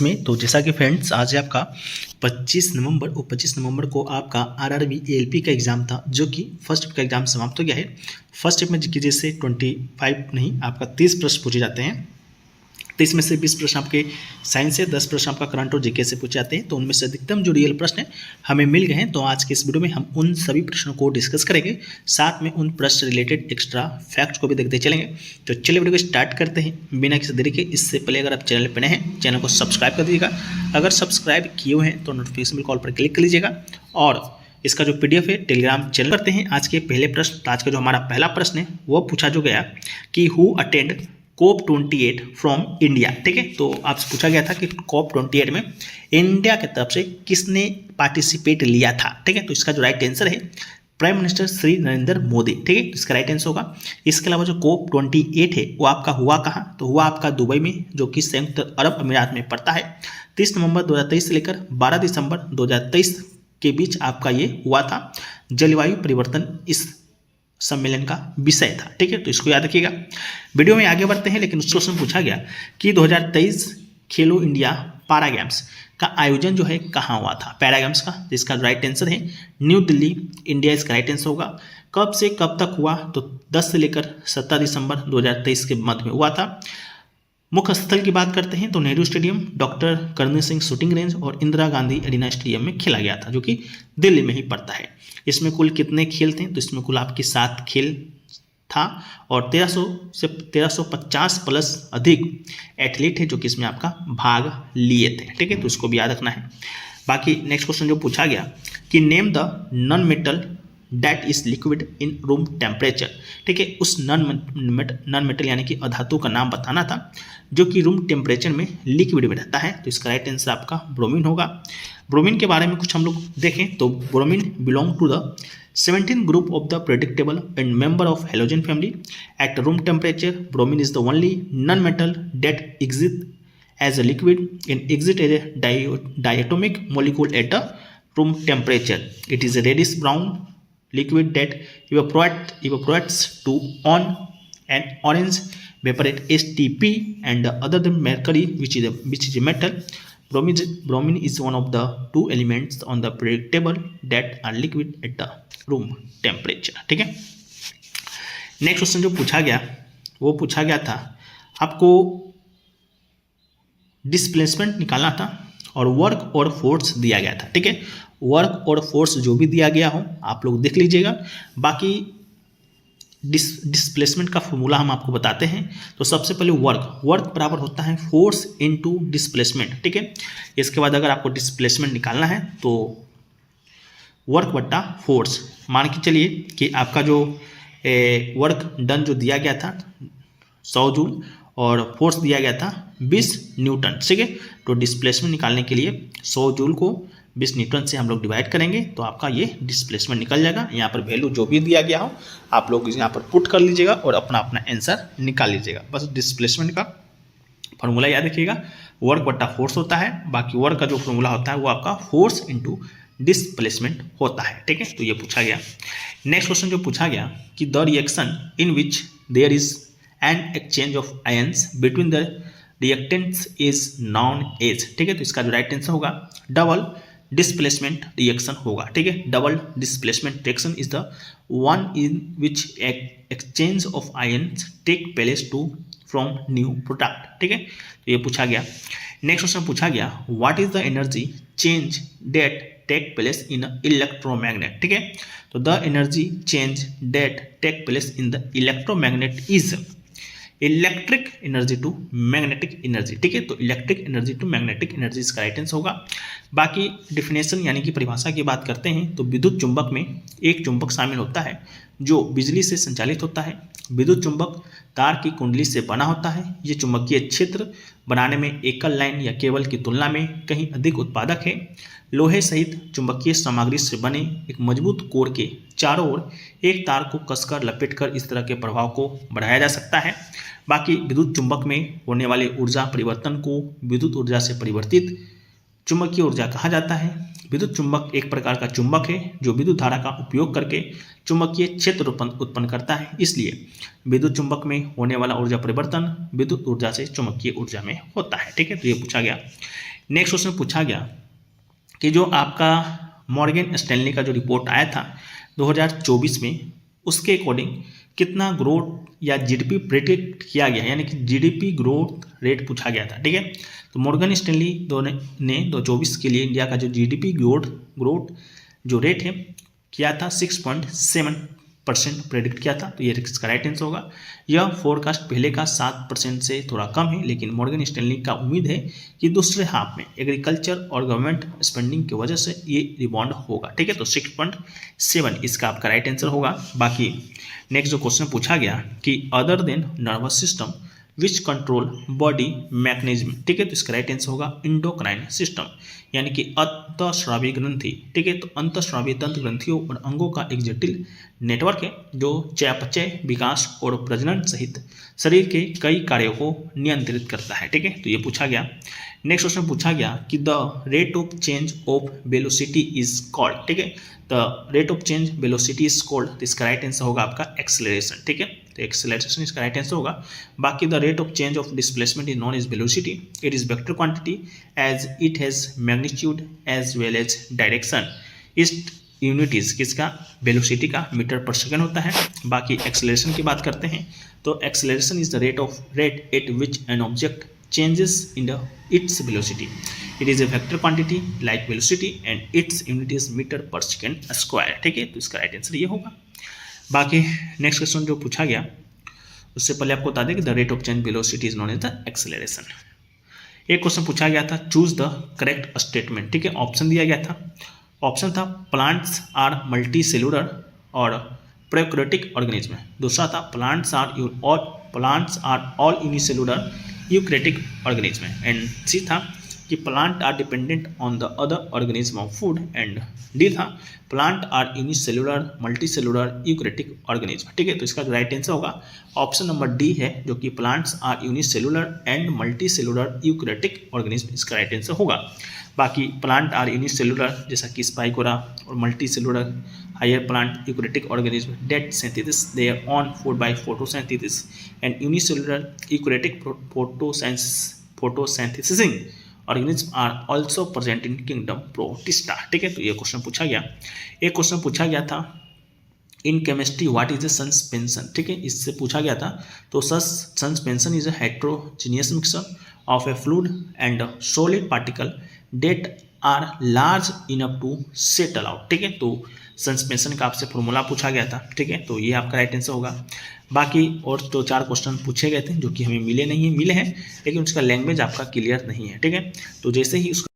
में तो जैसा कि फ्रेंड्स आज है आपका 25 नवंबर और 25 नवंबर को आपका आरआरबी एएलपी का एग्जाम था, जो कि फर्स्ट शिफ्ट का एग्जाम समाप्त हो गया है। फर्स्ट शिफ्ट में जीके से 25 नहीं आपका 30 प्रश्न पूछे जाते हैं। 30 में से 20 प्रश्न आपके साइंस से, 10 प्रश्न आपका करंट और जीके से पूछे जाते हैं। तो उनमें से अधिकतम जो रियल प्रश्न है हमें मिल गए हैं। तो आज के इस वीडियो में हम उन सभी प्रश्नों को डिस्कस करेंगे, साथ में उन प्रश्न रिलेटेड एक्स्ट्रा फैक्ट्स को भी देखते चलेंगे। तो चलिए वीडियो को स्टार्ट करते हैं बिना किसी देरी के। इससे पहले अगर आप चैनल पर नए हैं, चैनल को सब्सक्राइब कर दीजिएगा। अगर सब्सक्राइब किए हुए हैं तो नोटिफिकेशन कॉल पर क्लिक कर लीजिएगा। और इसका जो पीडीएफ है टेलीग्राम चैनल करते हैं। आज के पहले प्रश्न, आज का जो हमारा पहला प्रश्न है वो पूछा जो गया कि who attend COP28 from India. ठीक है, तो आपसे पूछा गया था कि COP28 में इंडिया की तरफ से किसने पार्टिसिपेट लिया था। ठीक है, तो इसका जो राइट आंसर है प्राइम मिनिस्टर श्री नरेंद्र मोदी। ठीक है, तो इसका राइट आंसर होगा। इसके अलावा जो COP28 है वो आपका हुआ कहाँ, तो हुआ आपका दुबई में, जो कि संयुक्त अरब अमीरात में पड़ता है। 30 नवंबर 2023 से लेकर 12 दिसंबर 2023 के बीच आपका ये हुआ था। जलवायु परिवर्तन इस सम्मेलन का विषय था। ठीक है, तो इसको याद रखिएगा। वीडियो में आगे बढ़ते हैं, लेकिन उस क्वेश्चन पूछा गया कि 2023 खेलो इंडिया पैरा गेम्स का आयोजन जो है कहाँ हुआ था, पैरा गेम्स का। जिसका राइट आंसर है न्यू दिल्ली, इंडिया इसका राइट आंसर होगा। कब से कब तक हुआ, तो 10 से लेकर 17 दिसंबर 2023 के मध्य में हुआ था। मुख्य स्थल की बात करते हैं तो Nehru stadium, doctor Karni Singh shooting range और इंदिरा गांधी एरिना स्टेडियम में खेला गया था, जो कि दिल्ली में ही पड़ता है। इसमें कुल कितने खेल थे, तो इसमें कुल आपके 7 खेल था और 1300 से 1350 प्लस अधिक एथलीट है जो कि इसमें आपका भाग लिए थे। ठीक है, तो इसको भी याद रखना है। बाकी नेक्स्ट क्वेश्चन जो पूछा गया कि name the non metal that is liquid in room temperature. ठीक है, उस नॉन मेटल यानी कि अधातु का नाम बताना था जो कि रूम टेम्परेचर में लिक्विड में रहता है। तो इसका राइट आंसर आपका ब्रोमीन होगा। ब्रोमीन के बारे में कुछ हम लोग देखें तो bromine belong to the 17th group of the periodic table and member of halogen family. At room temperature bromine is the only non metal that exist as a liquid and exit as a diatomic molecule at the room temperature. It is a reddish brown liquid that evaporates to on an orange vapor at STP, and other than mercury, which is a metal. Bromine is one of the 2 elements on the periodic table that are liquid at the room temperature. ठीक है, next question जो पूछा गया वो पूछा गया था आपको डिस्प्लेसमेंट निकालना था और वर्क और फोर्स दिया गया था। ठीक है, वर्क और फोर्स जो भी दिया गया हो आप लोग देख लीजिएगा। बाकी डिस्प्लेसमेंट का फॉर्मूला हम आपको बताते हैं। तो सबसे पहले वर्क बराबर होता है फोर्स इनटू डिस्प्लेसमेंट। ठीक है, इसके बाद अगर आपको डिस्प्लेसमेंट निकालना है तो वर्क बट्टा फोर्स। मान के चलिए कि आपका जो वर्क डन जो दिया गया था 100 जूल और फोर्स दिया गया था 20 न्यूटन। ठीक है, तो डिस्प्लेसमेंट निकालने के लिए 100 जूल को 20 न्यूटन से हम लोग डिवाइड करेंगे तो आपका ये डिस्प्लेसमेंट निकल जाएगा। यहाँ पर वैल्यू जो भी दिया गया हो आप लोग यहाँ पर पुट कर लीजिएगा और अपना आंसर निकाल लीजिएगा। बस डिस्प्लेसमेंट का फॉर्मूला याद रखिएगा, वर्क बट्टा फोर्स होता है। बाकी वर्क का जो फॉर्मूला होता है वो आपका फोर्स इंटू डिस्प्लेसमेंट होता है। ठीक है, तो ये पूछा गया। नेक्स्ट क्वेश्चन जो पूछा गया कि the reaction in which there is and exchange of ions between the reactants is known as। ठीक है, तो इसका जो राइट आंसर होगा डबल डिस्प्लेसमेंट रिएक्शन होगा। ठीक है, double displacement reaction is the one in which exchange of ions take place to form new product. ठीक है, तो ये पूछा गया। नेक्स्ट क्वेश्चन पूछा गया what is the energy change that take place in electromagnet. ठीक है, तो the energy change that take place in the electromagnet is electric energy to magnetic energy. ठीक है, तो electric energy to magnetic energy इसका right answer होगा। बाकी definition यानी कि परिभाषा की बात करते हैं तो विद्युत चुंबक में एक चुंबक शामिल होता है जो बिजली से संचालित होता है। विद्युत चुंबक तार की कुंडली से बना होता है। ये चुंबकीय क्षेत्र बनाने में एकल लाइन या केबल की तुलना में कहीं अधिक उत्पादक है। लोहे सहित चुंबकीय सामग्री से बने एक मजबूत कोर के चारों ओर एक तार को कसकर लपेटकर इस तरह के प्रभाव को बढ़ाया जा सकता है। बाकी विद्युत चुंबक में होने वाले ऊर्जा परिवर्तन को विद्युत ऊर्जा से परिवर्तित चुंबकीय ऊर्जा कहा जाता है। विद्युत चुंबक एक प्रकार का चुंबक है जो विद्युत धारा का उपयोग करके चुंबकीय क्षेत्र उत्पन्न करता है। इसलिए विद्युत चुंबक में होने वाला ऊर्जा परिवर्तन विद्युत ऊर्जा से चुंबकीय ऊर्जा में होता है। ठीक है, तो ये पूछा गया। नेक्स्ट क्वेश्चन पूछा गया कि जो आपका मॉर्गन स्टैनली का जो रिपोर्ट आया था 2024 में, उसके अकॉर्डिंग कितना ग्रोथ या जीडीपी प्रेडिक्ट किया गया, यानी कि जीडीपी ग्रोथ रेट पूछा गया था। ठीक है, तो मॉर्गन स्टैनली ने 2024 के लिए इंडिया का जो जीडीपी ग्रोथ जो रेट है किया था 6.7% प्रेडिक्ट किया था। तो ये इसका राइट आंसर होगा। यह फोरकास्ट पहले का 7% से थोड़ा कम है, लेकिन मॉर्गन स्टैनली का उम्मीद है कि दूसरे हाफ में एग्रीकल्चर और गवर्नमेंट स्पेंडिंग की वजह से ये रिबाउंड होगा। ठीक है, तो 6.7 इसका आपका राइट आंसर होगा। बाकी नेक्स्ट जो क्वेश्चन पूछा गया कि other than nervous system which control body mechanism. ठीक है, तो इसका राइट आंसर होगा इंडोक्राइन सिस्टम, यानी कि अंतःस्रावी ग्रंथि। ठीक है, तो अंतःस्रावी तंत्र ग्रंथियों और अंगों का एक जटिल नेटवर्क है जो चयापचय, विकास और प्रजनन सहित शरीर के कई कार्यों को नियंत्रित करता है। ठीक है, तो ये पूछा गया। नेक्स्ट क्वेश्चन पूछा गया कि the rate of change of velocity is called. ठीक है, the rate of change velocity is called, तो इसका राइट आंसर होगा आपका एक्सेलरेशन। ठीक है, तो एक्सेलरेशन इसका राइट आंसर होगा। बाकी the rate of change of displacement is known as velocity, it is vector quantity as it has magnitude as well as direction. इस यूनिट किसका, वेलोसिटी का मीटर पर सेकंड होता है। बाकी एक्सेलरेशन की बात करते हैं तो acceleration is the rate at which an object changes in its velocity. It is a vector quantity like velocity and its unit is meter per second square. ठीक है, तो इसका राइट आंसर ये होगा। बाकी नेक्स्ट क्वेश्चन जो पूछा गया उससे पहले आपको बता दें कि the rate of change velocity is known as the acceleration. एक क्वेश्चन पूछा गया था चूज द करेक्ट स्टेटमेंट। ठीक है, ऑप्शन दिया गया था। ऑप्शन था प्लांट्स आर मल्टी सेलुलर और प्रोकैरियोटिक ऑर्गेनिज्म। दूसरा था plants are all unicellular eukaryotic organism. And C था कि plant are dependent on the other organism of food. And D था plant are unicellular multicellular eukaryotic organism. ठीक है, तो इसका राइट आंसर होगा ऑप्शन नंबर डी है, जो कि plants are unicellular and multicellular eukaryotic organism, इसका राइट आंसर होगा। बाकी प्लांट आर यूनिसेलुलर जैसा कि स्पाइकोरा और multicellular higher plant eukaryotic organism that synthesis their own food by photosynthesis and unicellular eukaryotic photosynthesising organism are also present in kingdom Protista. ठीक है, तो ये क्वेश्चन पूछा गया। एक क्वेश्चन पूछा गया था in chemistry what is a suspension. ठीक है, इससे पूछा गया था। तो suspension is a heterogeneous mixture of a fluid and solid particle that are large enough to settle out. ठीक है, तो सस्पेंशन का आपसे फॉर्मूला पूछा गया था। ठीक है, तो ये आपका राइट आंसर होगा। बाकी और तो 4 क्वेश्चन पूछे गए थे जो कि हमें मिले नहीं है, मिले हैं लेकिन उसका लैंग्वेज आपका क्लियर नहीं है। ठीक है, तो जैसे ही उसका